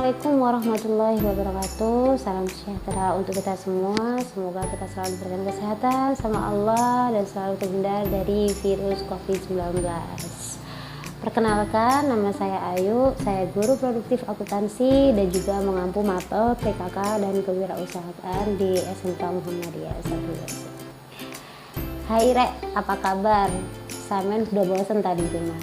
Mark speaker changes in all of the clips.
Speaker 1: Assalamualaikum warahmatullahi wabarakatuh. Salam sejahtera untuk kita semua. Semoga kita selalu diberikan kesehatan sama Allah dan selalu terhindar dari virus COVID-19. Perkenalkan, nama saya Ayu. Saya guru produktif akuntansi dan juga mengampu mapel PKK dan kewirausahaan di SMK Muhammadiyah 1. Hai Rek, apa kabar? Samen udah bosen tadi rumah.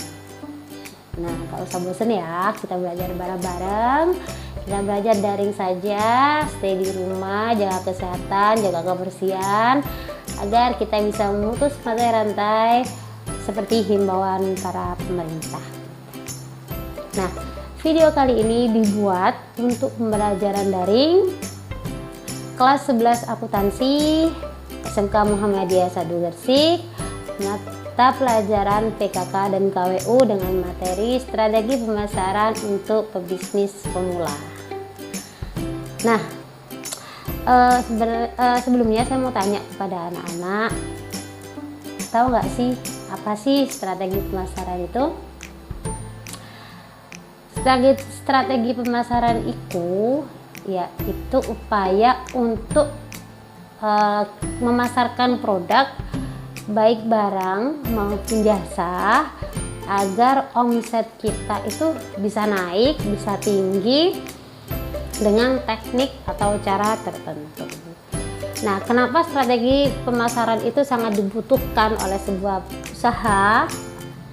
Speaker 1: Nah, gak usah bosen ya, kita belajar bareng-bareng. Kita belajar daring saja, stay di rumah, jaga kesehatan, jaga kebersihan, agar kita bisa memutus mata rantai seperti himbauan para pemerintah. Nah, video kali ini dibuat untuk pembelajaran daring kelas 11 akuntansi SMK Muhammadiyah 1 Gresik, mata pelajaran PKK dan KWU dengan materi strategi pemasaran untuk pebisnis pemula. Nah, sebelumnya saya mau tanya kepada anak-anak, tahu nggak sih apa sih strategi pemasaran itu? Strategi pemasaran itu yaitu upaya untuk memasarkan produk baik barang maupun jasa agar omset kita itu bisa naik, bisa tinggi dengan teknik atau cara tertentu. Nah, kenapa strategi pemasaran itu sangat dibutuhkan oleh sebuah usaha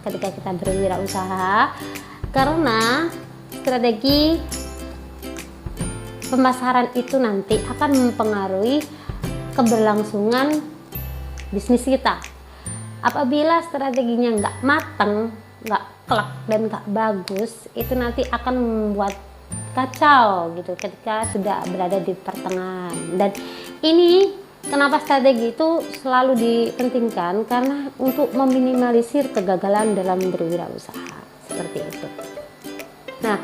Speaker 1: ketika kita berwirausaha? Karena strategi pemasaran itu nanti akan mempengaruhi keberlangsungan bisnis kita. Apabila strateginya nggak matang, nggak kelak dan nggak bagus, itu nanti akan membuat kacau gitu ketika sudah berada di pertengahan. Dan ini kenapa strategi itu selalu dipentingkan, karena untuk meminimalisir kegagalan dalam berwirausaha seperti itu. Nah,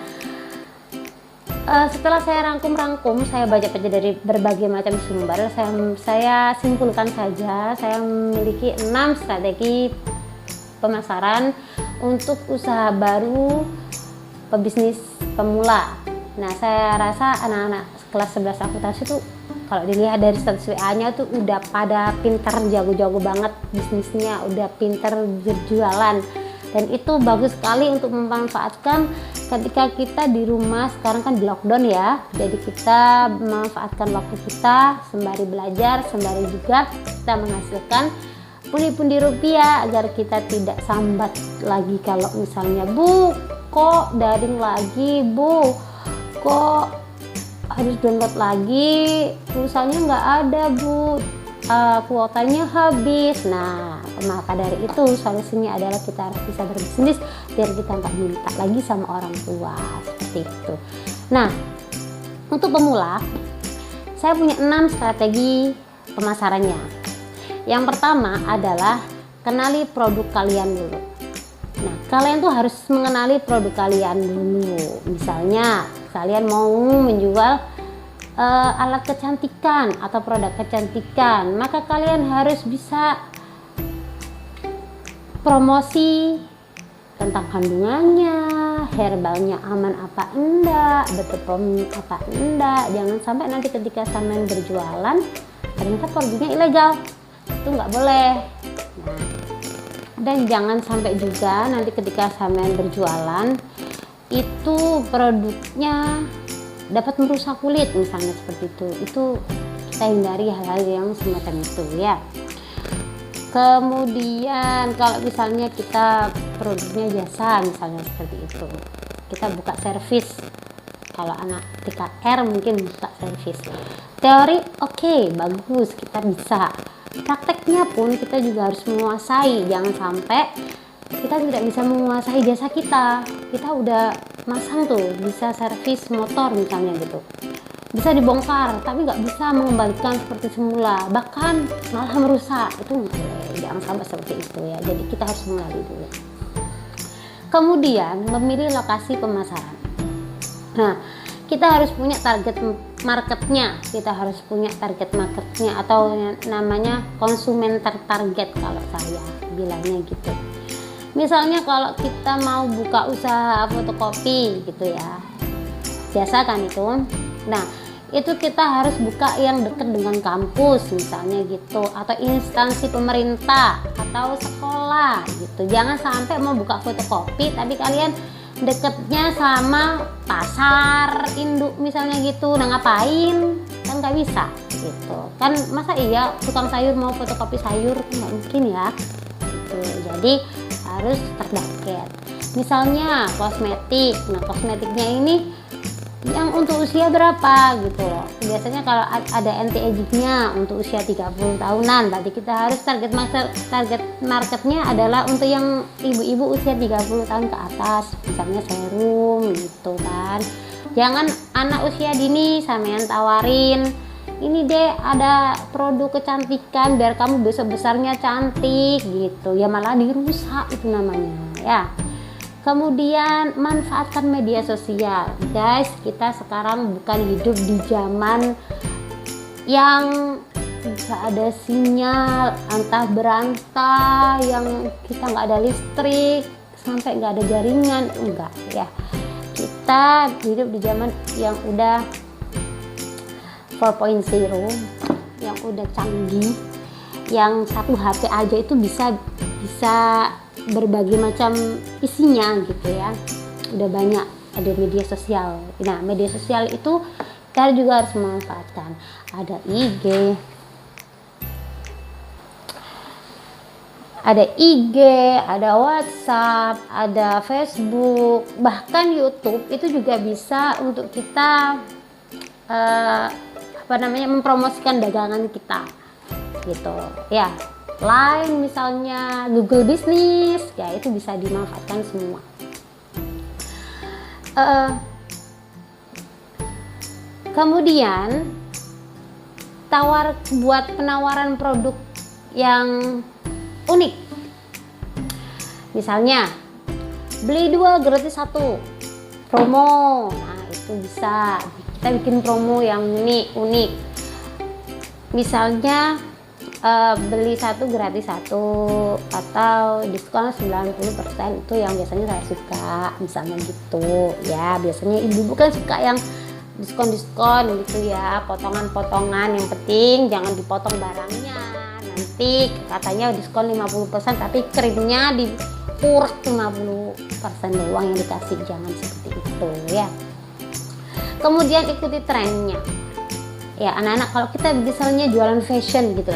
Speaker 1: setelah saya rangkum, saya baca dari berbagai macam sumber, saya simpulkan saja, saya memiliki 6 strategi pemasaran untuk usaha baru pebisnis pemula. Nah, saya rasa anak-anak kelas 11 akuntansi itu kalau dilihat dari status WA-nya tuh udah pada pintar, jago-jago banget bisnisnya, udah pintar berjualan. Dan itu bagus sekali untuk memanfaatkan ketika kita di rumah, sekarang kan di lockdown ya, jadi kita memanfaatkan waktu kita sembari belajar, sembari juga kita menghasilkan pundi-pundi rupiah agar kita tidak sambat lagi kalau misalnya, Bu, kok daring lagi, Bu, kok harus download lagi, pulsanya nggak ada, Bu, kuotanya habis. Nah, maka dari itu solusinya adalah kita harus bisa berbisnis biar kita nggak minta lagi sama orang tua, seperti itu. Nah, untuk pemula saya punya 6 strategi pemasarannya. Yang pertama adalah kenali produk kalian dulu. Nah, kalian tuh harus mengenali produk kalian dulu. Misalnya kalian mau menjual alat kecantikan atau produk kecantikan, maka kalian harus bisa promosi tentang kandungannya, herbalnya aman apa enggak, betul apa enggak. Jangan sampai nanti ketika sampean berjualan ternyata produknya ilegal, itu nggak boleh. Nah, dan jangan sampai juga nanti ketika sampean berjualan itu produknya dapat merusak kulit misalnya, seperti itu kita hindari hal-hal yang semacam itu ya. Kemudian kalau misalnya kita produknya jasa misalnya seperti itu, kita buka servis. Kalau anak TKR mungkin buka servis. Teori oke, bagus, kita bisa. Prakteknya pun kita juga harus menguasai. Jangan sampai kita tidak bisa menguasai jasa kita. Kita udah masang tuh, bisa servis motor misalnya gitu, bisa dibongkar tapi nggak bisa mengembalikan seperti semula, bahkan malah merusak. Itu jangan sampai seperti itu ya. Jadi kita harus mengenali dulu. Kemudian memilih lokasi pemasaran. Nah, kita harus punya target marketnya, atau namanya konsumen tertarget kalau saya bilangnya gitu. Misalnya kalau kita mau buka usaha fotokopi gitu ya, biasa kan itu. Nah, itu kita harus buka yang dekat dengan kampus misalnya gitu, atau instansi pemerintah atau sekolah gitu. Jangan sampai mau buka fotokopi tapi kalian deketnya sama pasar induk misalnya gitu. Nah, ngapain? Kan nggak bisa gitu kan. Masa iya tukang sayur mau fotokopi sayur? Nggak mungkin ya gitu. Jadi harus terdekat. Misalnya kosmetik. Nah, kosmetiknya ini yang untuk usia berapa gitu loh. Biasanya kalau ada anti agingnya untuk usia 30 tahunan, berarti kita harus target marketnya adalah untuk yang ibu-ibu usia 30 tahun ke atas, misalnya serum gitu kan. Jangan anak usia dini sampean tawarin, ini deh ada produk kecantikan biar kamu besar-besarnya cantik gitu, ya malah dirusak itu namanya ya. Kemudian manfaatkan media sosial, guys. Kita sekarang bukan hidup di zaman yang nggak ada sinyal, antah berantah, yang kita nggak ada listrik, sampai nggak ada jaringan, enggak ya. Kita hidup di zaman yang udah 4.0, yang udah canggih, yang satu HP aja itu bisa berbagai macam isinya gitu ya. Udah banyak, ada media sosial. Nah, media sosial itu kita juga harus memanfaatkan. Ada IG, ada WhatsApp, ada Facebook, bahkan YouTube itu juga bisa untuk kita mempromosikan dagangan kita gitu ya. Line misalnya, Google Business ya, itu bisa dimanfaatkan semua. Kemudian buat penawaran produk yang unik, misalnya beli 2 gratis 1 promo. Nah, itu bisa kita bikin promo yang unik. Misalnya beli 1 gratis 1 atau diskon 90%, itu yang biasanya saya suka misalnya gitu ya. Biasanya ibu-ibu kan suka yang diskon gitu ya, potongan-potongan. Yang penting jangan dipotong barangnya, nanti katanya diskon 50% tapi krimnya dikurek 50% doang yang dikasih. Jangan seperti itu ya. Kemudian ikuti trennya ya. Anak-anak, kalau kita misalnya jualan fashion gitu,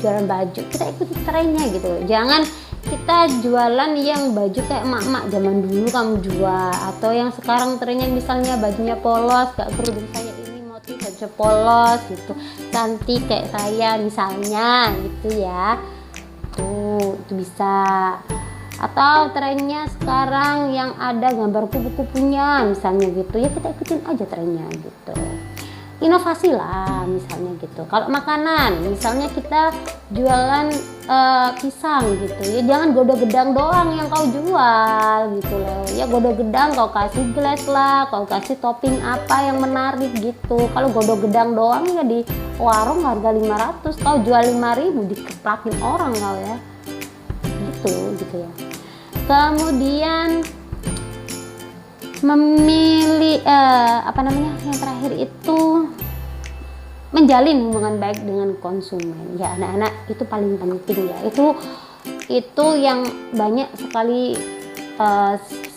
Speaker 1: jualan baju, kita ikuti trennya gitu. Jangan kita jualan yang baju kayak emak-emak zaman dulu kamu jual, atau yang sekarang trennya misalnya bajunya polos, gak kerudung saya ini motif baju polos gitu, cantik kayak saya misalnya gitu ya. Itu bisa. Atau trennya sekarang yang ada gambar kupu-kupunya misalnya gitu ya, kita ikutin aja trennya gitu. Inovasi lah misalnya gitu. Kalau makanan misalnya kita jualan pisang gitu ya, jangan godo-gedang doang yang kau jual gitu loh ya. Godo-gedang kau kasih gelas lah, kau kasih topping apa yang menarik gitu. Kalau godo-gedang doang ya di warung harga 500, kau jual 5.000, dikeplakin orang kau ya gitu ya. Kemudian memilih yang terakhir itu menjalin hubungan baik dengan konsumen ya. Anak-anak itu paling penting ya. Itu yang banyak sekali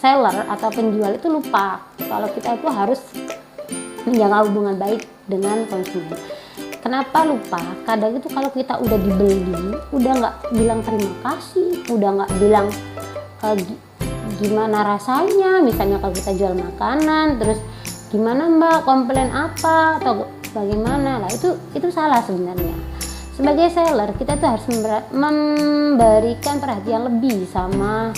Speaker 1: seller atau penjual itu lupa kalau kita itu harus menjaga hubungan baik dengan konsumen. Kenapa lupa? Kadang itu kalau kita udah dibeli, udah nggak bilang terima kasih, udah nggak bilang gimana rasanya. Misalnya kalau kita jual makanan, terus gimana mbak, komplain apa atau bagaimana lah, itu salah sebenarnya. Sebagai seller kita tuh harus memberikan perhatian lebih sama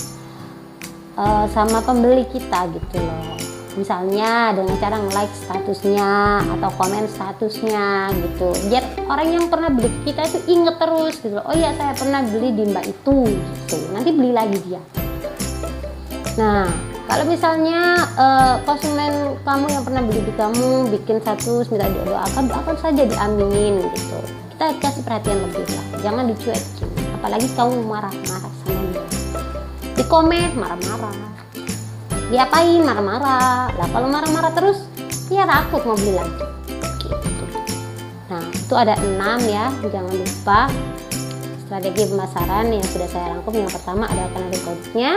Speaker 1: pembeli kita gitu loh. Misalnya dengan cara nge-like statusnya atau komen statusnya gitu, biar orang yang pernah beli kita itu inget terus gitu loh. Oh iya, saya pernah beli di mbak itu gitu, nanti beli lagi dia. Nah, kalau misalnya konsumen kamu yang pernah beli di kamu bikin status minta doakan saja diaminin gitu. Kita kasih perhatian lebih lah, jangan dicuekin. Apalagi kamu marah-marah sama dia, di komen marah-marah, diapain marah-marah lah. Kalau marah-marah terus dia takut mau beli lagi gitu. Nah itu ada 6 ya, jangan lupa strategi pemasaran yang sudah saya rangkum. Yang pertama adalah kenali produknya,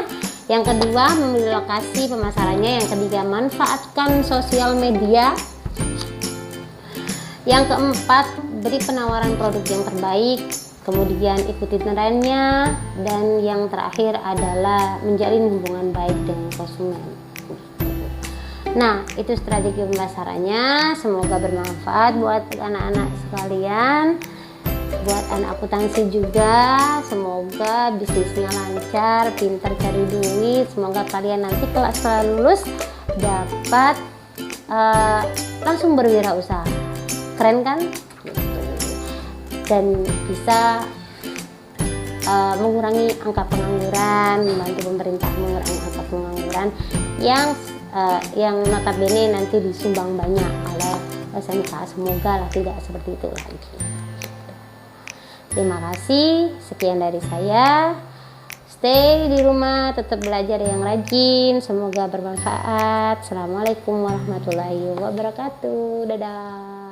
Speaker 1: yang kedua memilih lokasi pemasarannya, yang ketiga manfaatkan sosial media, yang keempat beri penawaran produk yang terbaik, kemudian ikuti trennya, dan yang terakhir adalah menjalin hubungan baik dengan konsumen. Nah itu strategi pemasarannya, semoga bermanfaat buat anak-anak sekalian, buat anak akuntansi juga. Semoga bisnisnya lancar, pintar cari duit, semoga kalian nanti kalau setelah lulus dapat langsung berwirausaha, keren kan gitu. Dan bisa mengurangi angka pengangguran, membantu pemerintah mengurangi angka pengangguran yang notabene nanti disumbang banyak oleh SMK. Semoga lah tidak seperti itu lagi. Terima kasih, sekian dari saya. Stay di rumah, tetap belajar yang rajin, semoga bermanfaat. Assalamualaikum warahmatullahi wabarakatuh. Dadah.